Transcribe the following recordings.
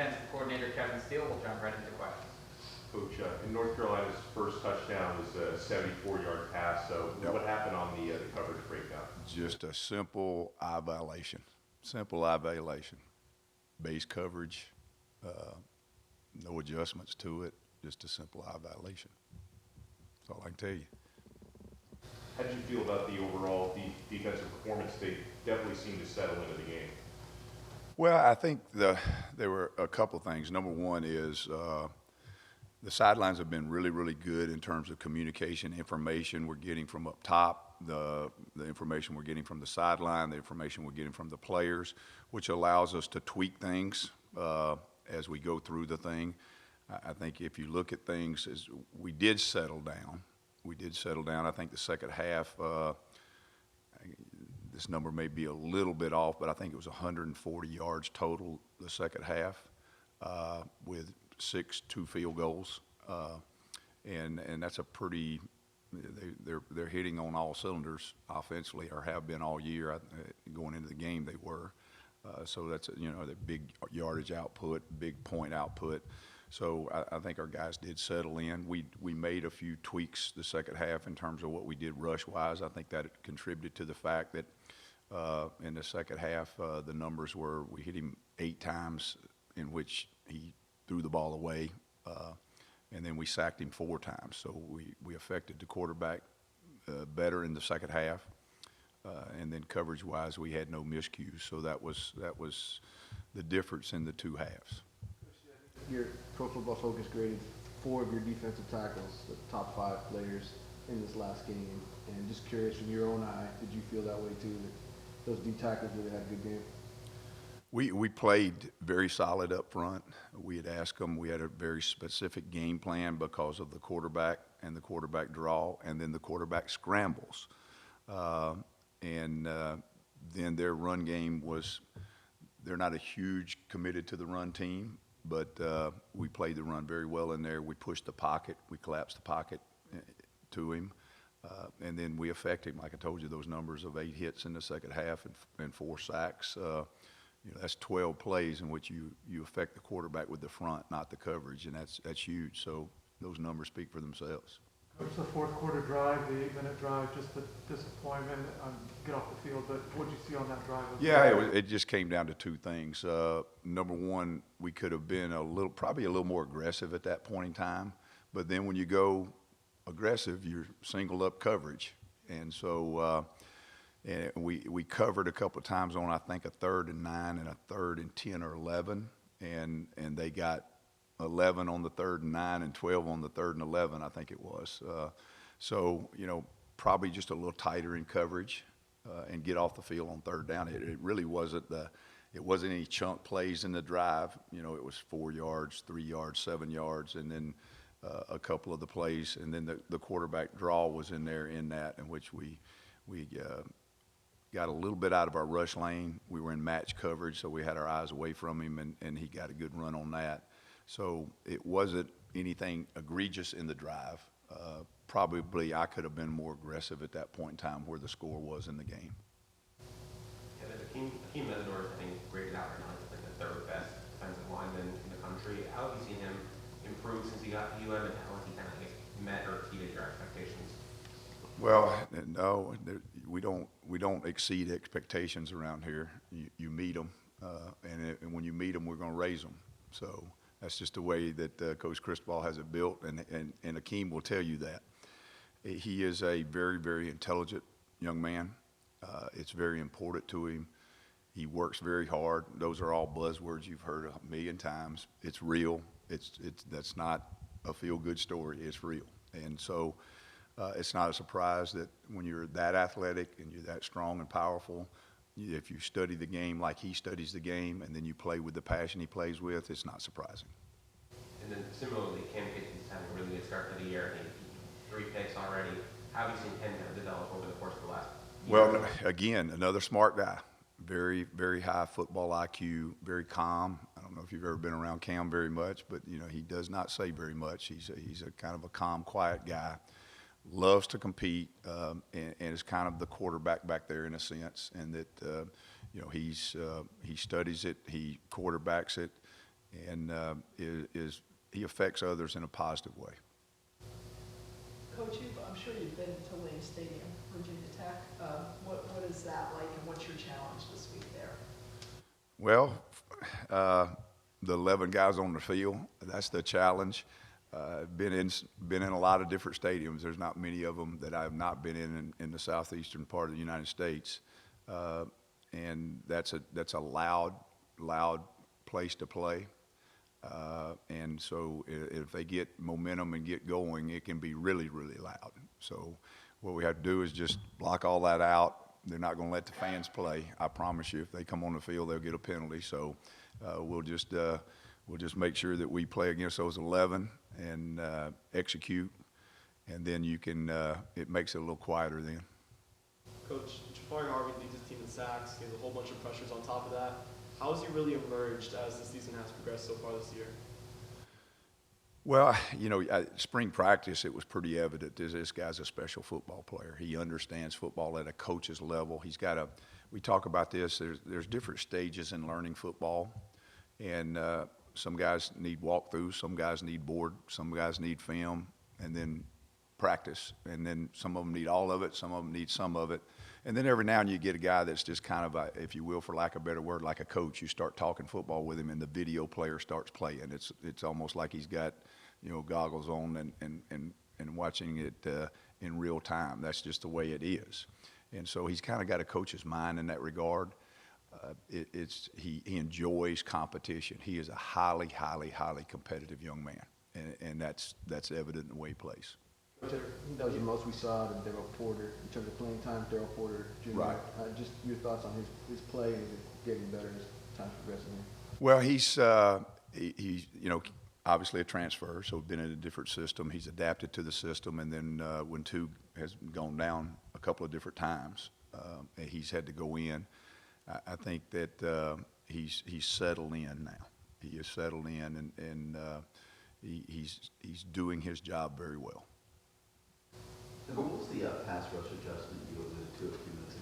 defensive coordinator Kevin Steele. We'll jump right into questions. Coach, in North Carolina's first touchdown was a 74-yard pass. So what happened on the coverage breakdown? Just a simple eye violation. Simple eye violation. Base coverage, no adjustments to it, just a simple eye violation. That's all I can tell you. How did you feel about the overall defensive performance? They definitely seemed to settle into the game. Well, I think there were a couple things. Number one is the sidelines have been really, really good in terms of communication, information we're getting from up top, the information we're getting from the sideline, the information we're getting from the players, which allows us to tweak things as we go through the thing. I think if you look at things, as we did settle down. We did settle down. I think the second half, this number may be a little bit off, but I think it was 140 yards total the second half with 6 2-field goals. And that's a pretty, they're hitting on all cylinders offensively, or have been all year. Going into the game, they were. So that's, the big yardage output, big point output. So I think our guys did settle in. We made a few tweaks the second half in terms of what we did rush-wise. I think that contributed to the fact that in the second half, the numbers were, we hit him 8 times in which he threw the ball away, and then we sacked him 4 times. So we affected the quarterback better in the second half. And then coverage-wise, we had no miscues. So that was the difference in the 2 halves. Your Pro Football Focus graded 4 of your defensive tackles, the top 5 players in this last game. And just curious, from your own eye, did you feel that way too, that those D tackles really had a good game? We played very solid up front. We had asked them, we had a very specific game plan because of the quarterback and the quarterback draw, and then the quarterback scrambles. And then their run game was, they're not a huge committed to the run team, but we played the run very well in there. We pushed the pocket, we collapsed the pocket to him, and then we affected him. Like I told you, those numbers of 8 hits in the second half and 4 sacks. That's 12 plays in which you affect the quarterback with the front, not the coverage, and that's huge. So those numbers speak for themselves. Coach, the fourth quarter drive, the 8-minute drive, just the disappointment on get off the field, but what did you see on that drive? Yeah, it just came down to 2 things. Number one, we could have been probably a little more aggressive at that point in time, but then when you go aggressive, you're singled up coverage. And so and we covered a couple of times on, I think, a 3rd and 9 and a 3rd and 10 or 11, and they got 11 on the 3rd and 9 and 12 on the 3rd and 11, I think it was. So, probably just a little tighter in coverage and get off the field on 3rd down. It really wasn't any chunk plays in the drive. It was 4 yards, 3 yards, 7 yards, and then a couple of the plays. And then the quarterback draw was in there in that, in which we got a little bit out of our rush lane. We were in match coverage, so we had our eyes away from him, and he got a good run on that. So it wasn't anything egregious in the drive. Probably I could have been more aggressive at that point in time where the score was in the game. Yeah, Akeem Mesidor, I think, graded out right now as like the 3rd best defensive lineman in the country. How have you seen him improve since he got to UM, and how has he kind of met or exceeded your expectations? Well, no, we don't exceed expectations around here. You meet them, and when you meet them, we're going to raise them. So that's just the way that Coach Cristobal has it built, and Akeem will tell you that. He is a very, very intelligent young man. It's very important to him. He works very hard. Those are all buzzwords you've heard 1,000,000 times. It's real. That's not a feel-good story. It's real. And so it's not a surprise that when you're that athletic and you're that strong and powerful, if you study the game like he studies the game and then you play with the passion he plays with, it's not surprising. And then similarly, Cam Kitchen's having a really good start to the year. I think 3 picks already. How have you seen him kind of develop over the course of the last year? Well, again, another smart guy. Very, very high football IQ, very calm. I don't know if you've ever been around Cam very much, but, he does not say very much. He's a kind of a calm, quiet guy. Loves to compete, and is kind of the quarterback back there in a sense, and that he studies it, he quarterbacks it, and he affects others in a positive way. Coach, I'm sure you've been to Lane Stadium, Virginia Tech. What is that like, and what's your challenge this week there? Well, the 11 guys on the field, that's the challenge. Been in a lot of different stadiums. There's not many of them that I have not been in the southeastern part of the United States, and that's a loud place to play. And so if they get momentum and get going, it can be really, really loud. So what we have to do is just block all that out. They're not going to let the fans play. I promise you, if they come on the field, they'll get a penalty. So we'll just make sure that we play against those 11 and execute, and then you can. It makes it a little quieter then. Coach, Jafari Harvey leads his team in sacks. He has a whole bunch of pressures on top of that. How has he really emerged as the season has progressed so far this year? Well, spring practice, it was pretty evident this guy's a special football player. He understands football at a coach's level. We talk about this, there's different stages in learning football, and some guys need walkthroughs, some guys need board, some guys need film, and then practice, and then some of them need all of it, some of them need some of it. And then every now and then you get a guy that's just kind of, if you will, for lack of a better word, like a coach. You start talking football with him, and the video player starts playing. It's almost like he's got, goggles on and watching it in real time. That's just the way it is. And so he's kind of got a coach's mind in that regard. He enjoys competition. He is a highly, highly, highly competitive young man, and that's evident in the way he plays. That was the most we saw of Darrell Porter in terms of playing time. Darrell Porter Jr. Right. Just your thoughts on his play and getting better as time's progressing. Well, he's obviously a transfer, so been in a different system. He's adapted to the system, and then when two has gone down a couple of different times, he's had to go in. I think that he's settled in now. He is settled in, and he's doing his job very well. What was the pass rush adjustment you alluded to a few minutes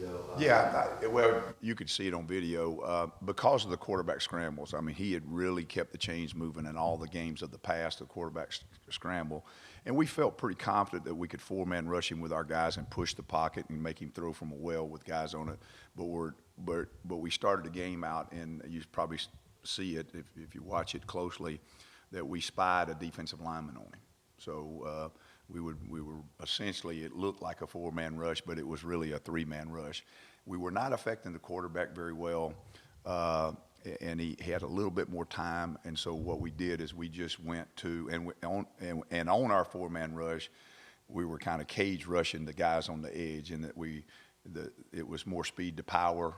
ago? Well, you could see it on video because of the quarterback scrambles. I mean, he had really kept the chains moving in all the games of the past, the quarterback scramble. And we felt pretty confident that we could four-man rush him with our guys and push the pocket and make him throw from a well with guys on it. But we started the game out, and you probably see it if you watch it closely, that we spied a defensive lineman on him. So we were essentially, it looked like a four-man rush, but it was really a three-man rush. We were not affecting the quarterback very well, and he had a little bit more time. And so what we did is we just went to, and on our four-man rush, we were kind of cage rushing the guys on the edge, and that it was more speed to power,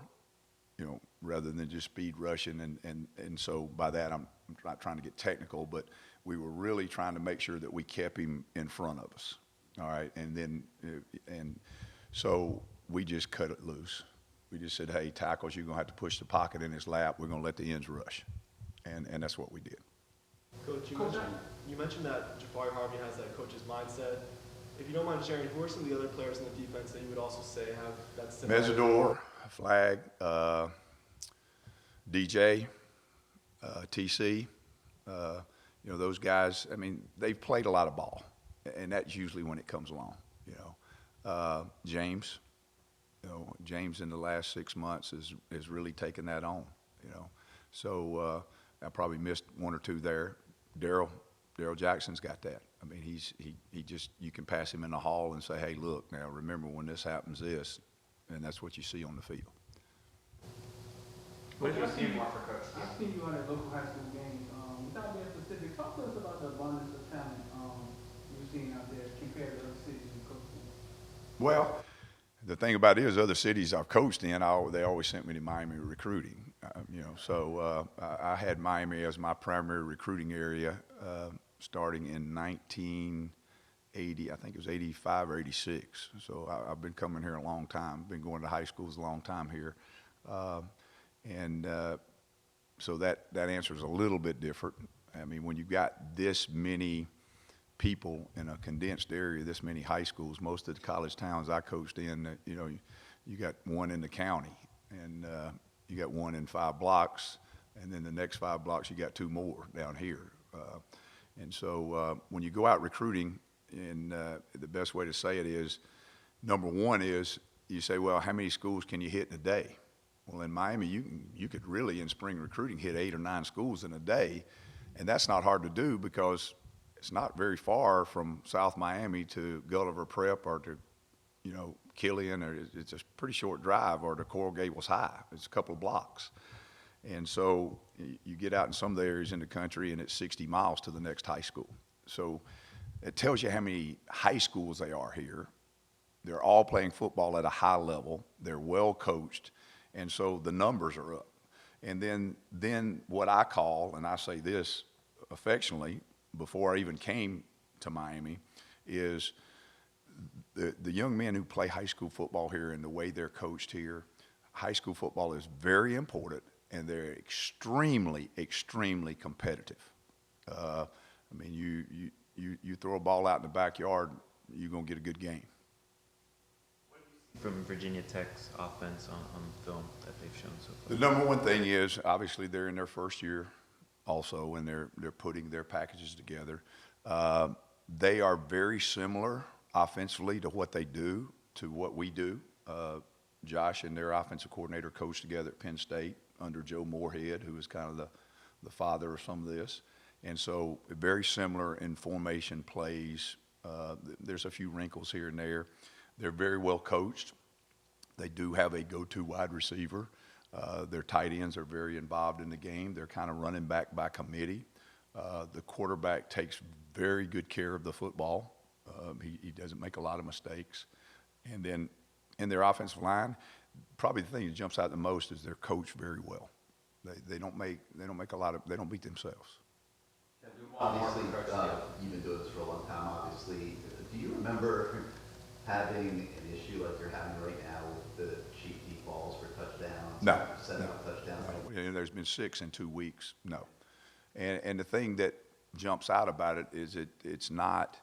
rather than just speed rushing. And so by that, I'm not trying to get technical, but we were really trying to make sure that we kept him in front of us. All right. And so we just cut it loose. We just said, hey, tackles, you're going to have to push the pocket in his lap. We're going to let the ends rush. And that's what we did. Coach, you mentioned that Jafari Harvey has that coach's mindset. If you don't mind sharing, who are some of the other players in the defense that you would also say have that similar? Mesidor, Flag, DJ, TC, those guys, I mean, they've played a lot of ball, and that's usually when it comes along, James, James in the last 6 months has really taken that on, So I probably missed one or two there. Daryl Jackson's got that. I mean, he just, you can pass him in the hall and say, hey, look, now remember when this happens, and that's what you see on the field. What do you see more for Coach Steele? I've seen you on a local high school game. Without being specific, talk to us about the abundance of talent you've seen out there compared to other cities you coached in. Well, the thing about it is, other cities I've coached in, they always sent me to Miami recruiting. So I had Miami as my primary recruiting area starting in 1980. I think it was 85 or 86. So I've been coming here a long time. Been going to high schools a long time here. So that answer is a little bit different. I mean, when you've got this many people in a condensed area, this many high schools, most of the college towns I coached in, you got one in the county, and you got one in 5 blocks, And then the next 5 blocks, you got 2 more down here. And so when you go out recruiting, and the best way to say it is, number one is you say, well, how many schools can you hit in a day? Well, in Miami, you could really, in spring recruiting, hit 8 or 9 schools in a day, and that's not hard to do because it's not very far from South Miami to Gulliver Prep or to, you know, Killian, or it's a pretty short drive, or to Coral Gables High. It's a couple of blocks. And so you get out in some of the areas in the country, and it's 60 miles to the next high school. So it tells you how many high schools they are here. They're all playing football at a high level. They're well coached, and so the numbers are up. And then what I call, and I say this affectionately before I even came to Miami, is the young men who play high school football here and the way they're coached here. High school football is very important, and they're extremely, extremely competitive. I mean, you throw a ball out in the backyard, you're going to get a good game. From Virginia Tech's offense on film that they've shown so far? The number one thing is, obviously, they're in their first year also, and they're putting their packages together. They are very similar offensively to what they do, to what we do. Josh and their offensive coordinator coached together at Penn State under Joe Moorhead, who is kind of the father of some of this. And so very similar in formation plays. There's a few wrinkles here and there. They're very well coached. They do have a go-to wide receiver. Their tight ends are very involved in the game. They're kind of running back by committee. The quarterback takes very good care of the football. He doesn't make a lot of mistakes. And then in their offensive line, probably the thing that jumps out the most is they're coached very well. They don't beat themselves. Obviously, you've been doing this for a long time, obviously. Do you remember having an issue like you're having right now with the cheap deep balls for touchdowns? No. Setting up touchdowns? No. There's been 6 in 2 weeks. No. And the thing that jumps out about it is it's not,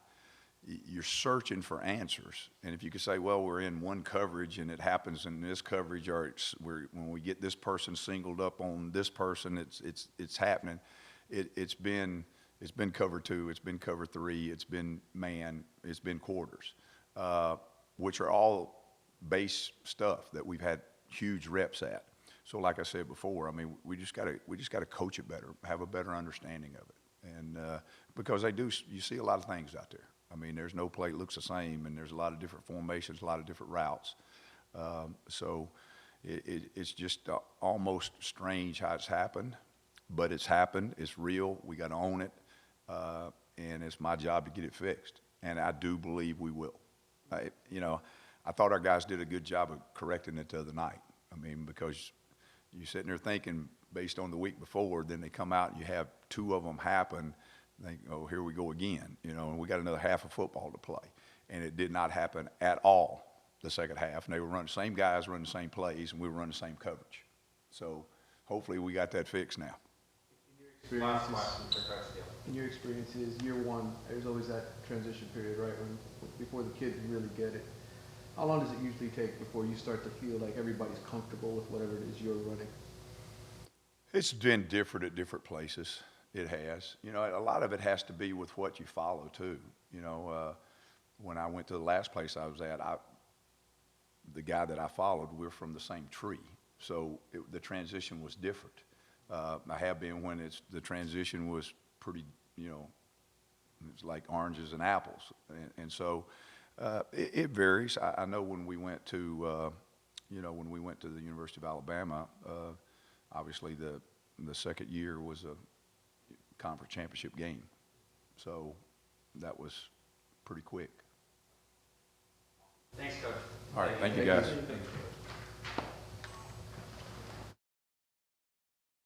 you're searching for answers. And if you could say, well, we're in one coverage and it happens in this coverage, or when we get this person singled up on this person, it's happening. It's been cover 2, it's been cover 3, it's been man, it's been quarters, which are all base stuff that we've had huge reps at. So like I said before, I mean, we just gotta coach it better, have a better understanding of it. And because you see a lot of things out there. I mean, there's no play that looks the same, and there's a lot of different formations, a lot of different routes. So it's just almost strange how it's happened, but it's happened. It's real. We got to own it, and it's my job to get it fixed. And I do believe we will. I thought our guys did a good job of correcting it the other night. I mean, because you're sitting there thinking, based on the week before, then they come out and you have 2 of them happen. Think, oh, here we go again, and we got another half of football to play. And it did not happen at all the second half. And they were running, the same guys running the same plays, and we were running the same coverage. So hopefully we got that fixed now. Last question for Coach Steele. In your experiences, year one, there's always that transition period, right, before the kids really get it. How long does it usually take before you start to feel like everybody's comfortable with whatever it is you're running? It's been different at different places. It has. A lot of it has to be with what you follow, too. When I went to the last place I was at, the guy that I followed, we're from the same tree. So the transition was different. I have been when the transition was pretty, it was like oranges and apples. And so it varies. I know when we went to, the University of Alabama, obviously the second year was a conference championship game. So that was pretty quick. Thanks, Coach. All right, thank you guys. Thank you.